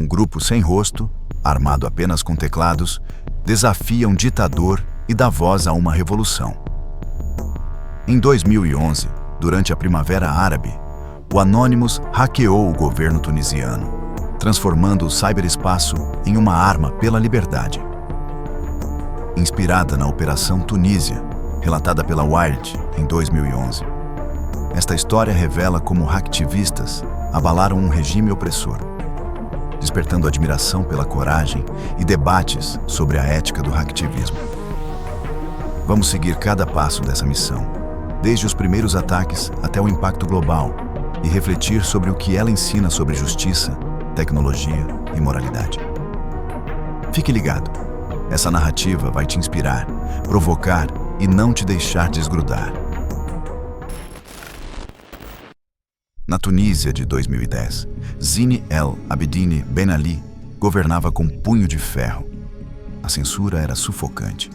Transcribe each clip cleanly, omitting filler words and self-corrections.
Um grupo sem rosto, armado apenas com teclados, desafia um ditador e dá voz a uma revolução. Em 2011, durante a Primavera Árabe, o Anonymous hackeou o governo tunisiano, transformando o ciberespaço em uma arma pela liberdade. Inspirada na Operação Tunísia, relatada pela Wired em 2011, esta história revela como hacktivistas abalaram um regime opressor, despertando admiração pela coragem e debates sobre a ética do hacktivismo. Vamos seguir cada passo dessa missão, desde os primeiros ataques até o impacto global, e refletir sobre o que ela ensina sobre justiça, tecnologia e moralidade. Fique ligado, essa narrativa vai te inspirar, provocar e não te deixar desgrudar. Na Tunísia de 2010, Zine El Abidine Ben Ali governava com punho de ferro. A censura era sufocante.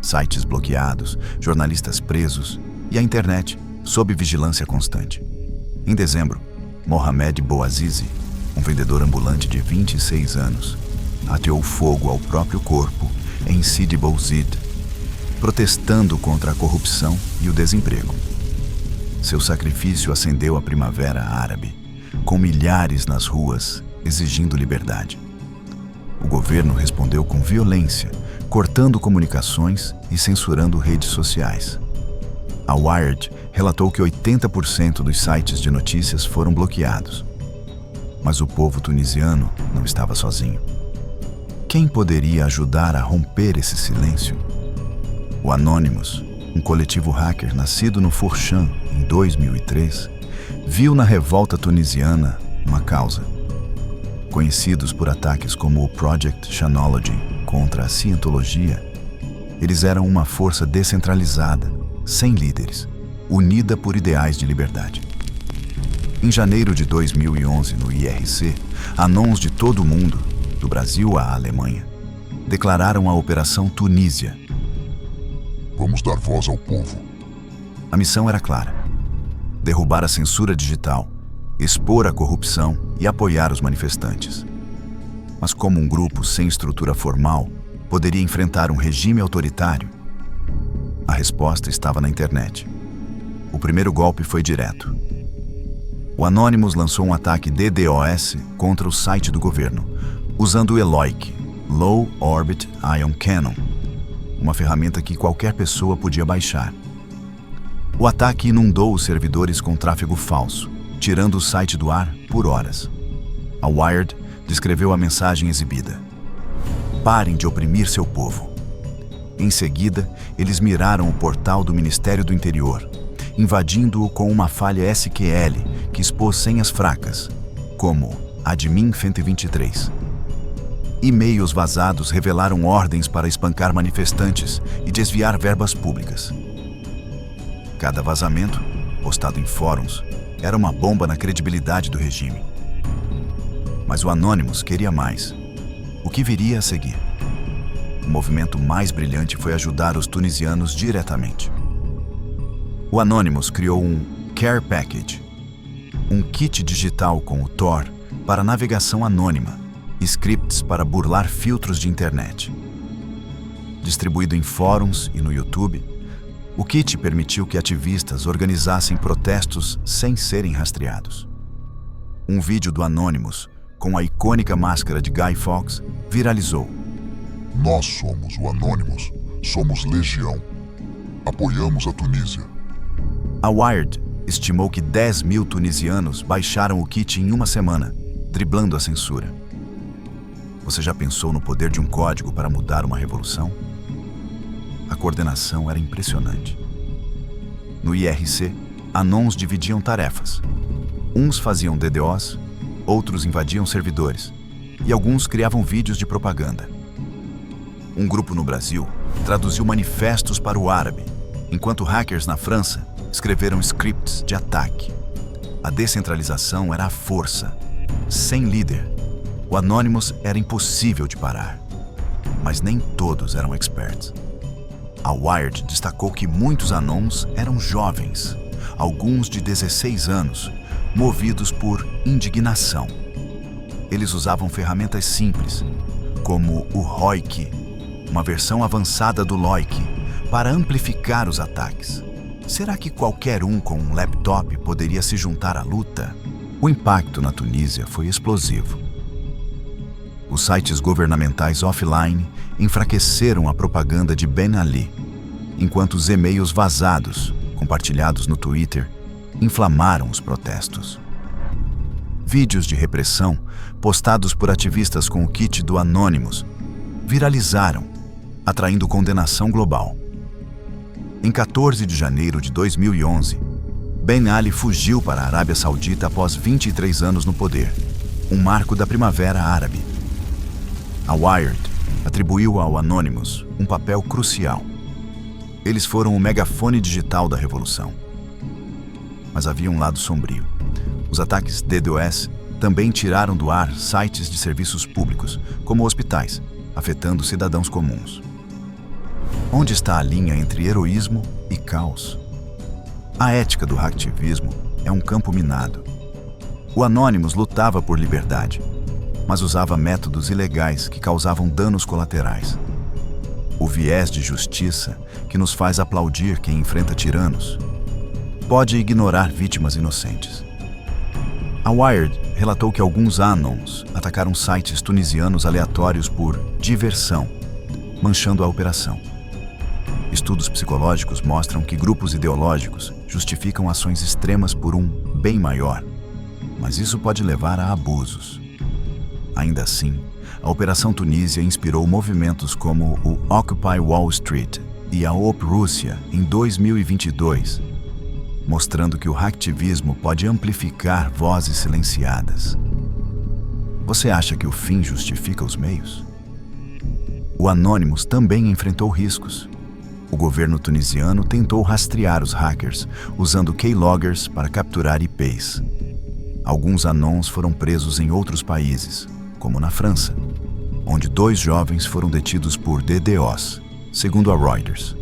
Sites bloqueados, jornalistas presos e a internet sob vigilância constante. Em dezembro, Mohamed Bouazizi, um vendedor ambulante de 26 anos, ateou fogo ao próprio corpo em Sidi Bouzid, protestando contra a corrupção e o desemprego. Seu sacrifício acendeu a Primavera Árabe, com milhares nas ruas exigindo liberdade. O governo respondeu com violência, cortando comunicações e censurando redes sociais. A Wired relatou que 80% dos sites de notícias foram bloqueados. Mas o povo tunisiano não estava sozinho. Quem poderia ajudar a romper esse silêncio? O Anonymous, um coletivo hacker nascido no Fourchan em 2003, viu na revolta tunisiana uma causa. Conhecidos por ataques como o Project Chanology contra a cientologia, eles eram uma força descentralizada, sem líderes, unida por ideais de liberdade. Em janeiro de 2011, no IRC, anons de todo o mundo, do Brasil à Alemanha, declararam a Operação Tunísia. Vamos dar voz ao povo. A missão era clara: derrubar a censura digital, expor a corrupção e apoiar os manifestantes. Mas como um grupo sem estrutura formal poderia enfrentar um regime autoritário? A resposta estava na internet. O primeiro golpe foi direto. O Anonymous lançou um ataque DDoS contra o site do governo, usando o Eloic, Low Orbit Ion Cannon, uma ferramenta que qualquer pessoa podia baixar. O ataque inundou os servidores com tráfego falso, tirando o site do ar por horas. A Wired descreveu a mensagem exibida: "Parem de oprimir seu povo." Em seguida, eles miraram o portal do Ministério do Interior, invadindo-o com uma falha SQL que expôs senhas fracas, como admin 123. E-mails vazados revelaram ordens para espancar manifestantes e desviar verbas públicas. Cada vazamento, postado em fóruns, era uma bomba na credibilidade do regime. Mas o Anonymous queria mais. O que viria a seguir? O movimento mais brilhante foi ajudar os tunisianos diretamente. O Anonymous criou um Care Package, um kit digital com o Tor para navegação anônima, scripts para burlar filtros de internet. Distribuído em fóruns e no YouTube, o kit permitiu que ativistas organizassem protestos sem serem rastreados. Um vídeo do Anonymous, com a icônica máscara de Guy Fawkes, viralizou. Nós somos o Anonymous, somos legião. Apoiamos a Tunísia. A Wired estimou que 10 mil tunisianos baixaram o kit em uma semana, driblando a censura. Você já pensou no poder de um código para mudar uma revolução? A coordenação era impressionante. No IRC, anons dividiam tarefas. Uns faziam DDoS, outros invadiam servidores, e alguns criavam vídeos de propaganda. Um grupo no Brasil traduziu manifestos para o árabe, enquanto hackers na França escreveram scripts de ataque. A descentralização era a força. Sem líder, o Anonymous era impossível de parar. Mas nem todos eram experts. A Wired destacou que muitos anons eram jovens, alguns de 16 anos, movidos por indignação. eles usavam ferramentas simples, como o ROIC, uma versão avançada do LOIC, para amplificar os ataques. Será que qualquer um com um laptop poderia se juntar à luta? O impacto na Tunísia foi explosivo. Os sites governamentais offline enfraqueceram a propaganda de Ben Ali, enquanto os e-mails vazados, compartilhados no Twitter, inflamaram os protestos. Vídeos de repressão, postados por ativistas com o kit do Anonymous, viralizaram, atraindo condenação global. Em 14 de janeiro de 2011, Ben Ali fugiu para a Arábia Saudita após 23 anos no poder, um marco da Primavera Árabe. A Wired atribuiu ao Anonymous um papel crucial. Eles foram o megafone digital da revolução. Mas havia um lado sombrio. Os ataques DDoS também tiraram do ar sites de serviços públicos, como hospitais, afetando cidadãos comuns. Onde está a linha entre heroísmo e caos? A ética do hacktivismo é um campo minado. O Anonymous lutava por liberdade, mas usava métodos ilegais que causavam danos colaterais. O viés de justiça, que nos faz aplaudir quem enfrenta tiranos, pode ignorar vítimas inocentes. A Wired relatou que alguns Anons atacaram sites tunisianos aleatórios por diversão, manchando a operação. Estudos psicológicos mostram que grupos ideológicos justificam ações extremas por um bem maior, mas isso pode levar a abusos. Ainda assim, a Operação Tunísia inspirou movimentos como o Occupy Wall Street e a Op Rússia em 2022, mostrando que o hacktivismo pode amplificar vozes silenciadas. Você acha que o fim justifica os meios? O Anonymous também enfrentou riscos. O governo tunisiano tentou rastrear os hackers, usando keyloggers para capturar IPs. Alguns anons foram presos em outros países, como na França, onde 2 jovens foram detidos por DDoS, segundo a Reuters.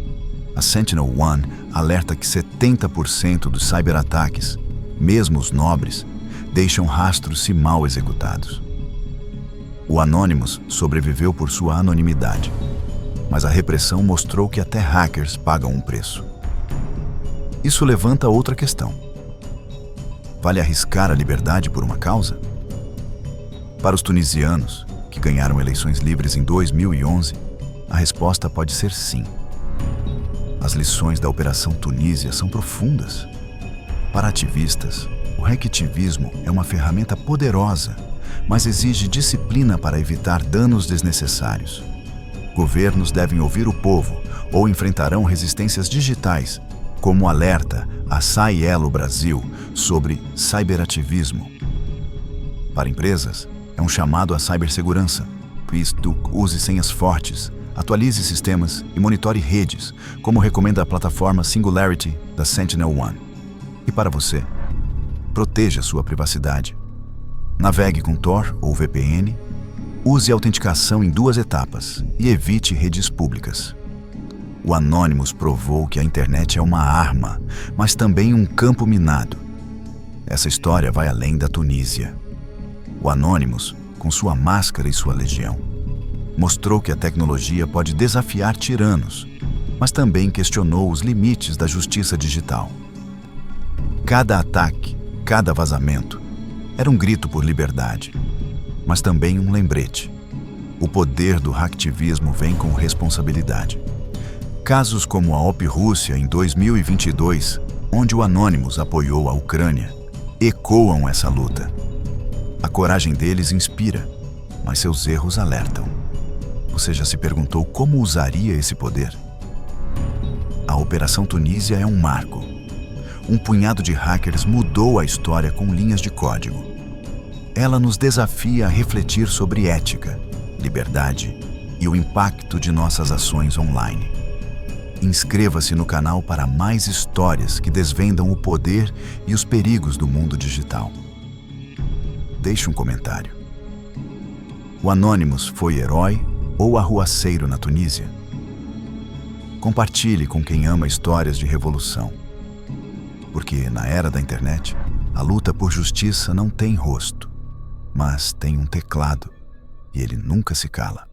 A SentinelOne alerta que 70% dos cyberataques, mesmo os nobres, deixam rastros se mal executados. O Anonymous sobreviveu por sua anonimidade, mas a repressão mostrou que até hackers pagam um preço. Isso levanta outra questão. Vale arriscar a liberdade por uma causa? Para os tunisianos, que ganharam eleições livres em 2011, a resposta pode ser sim. As lições da Operação Tunísia são profundas. Para ativistas, o hacktivismo é uma ferramenta poderosa, mas exige disciplina para evitar danos desnecessários. Governos devem ouvir o povo ou enfrentarão resistências digitais, como alerta a Saielo Brasil sobre cyberativismo. Para empresas, é um chamado à cibersegurança. Isto, use senhas fortes, atualize sistemas e monitore redes, como recomenda a plataforma Singularity da SentinelOne. E para você, proteja sua privacidade. Navegue com Tor ou VPN, use autenticação em 2 etapas e evite redes públicas. O Anonymous provou que a internet é uma arma, mas também um campo minado. Essa história vai além da Tunísia. O Anonymous, com sua máscara e sua legião, mostrou que a tecnologia pode desafiar tiranos, mas também questionou os limites da justiça digital. Cada ataque, cada vazamento, era um grito por liberdade, mas também um lembrete. O poder do hacktivismo vem com responsabilidade. Casos como a Op Rússia em 2022, onde o Anonymous apoiou a Ucrânia, ecoam essa luta. A coragem deles inspira, mas seus erros alertam. Você já se perguntou como usaria esse poder? A Operação Tunísia é um marco. Um punhado de hackers mudou a história com linhas de código. Ela nos desafia a refletir sobre ética, liberdade e o impacto de nossas ações online. Inscreva-se no canal para mais histórias que desvendam o poder e os perigos do mundo digital. Deixe um comentário. O Anonymous foi herói ou arruaceiro na Tunísia? Compartilhe com quem ama histórias de revolução. Porque, na era da internet, a luta por justiça não tem rosto. mas tem um teclado e ele nunca se cala.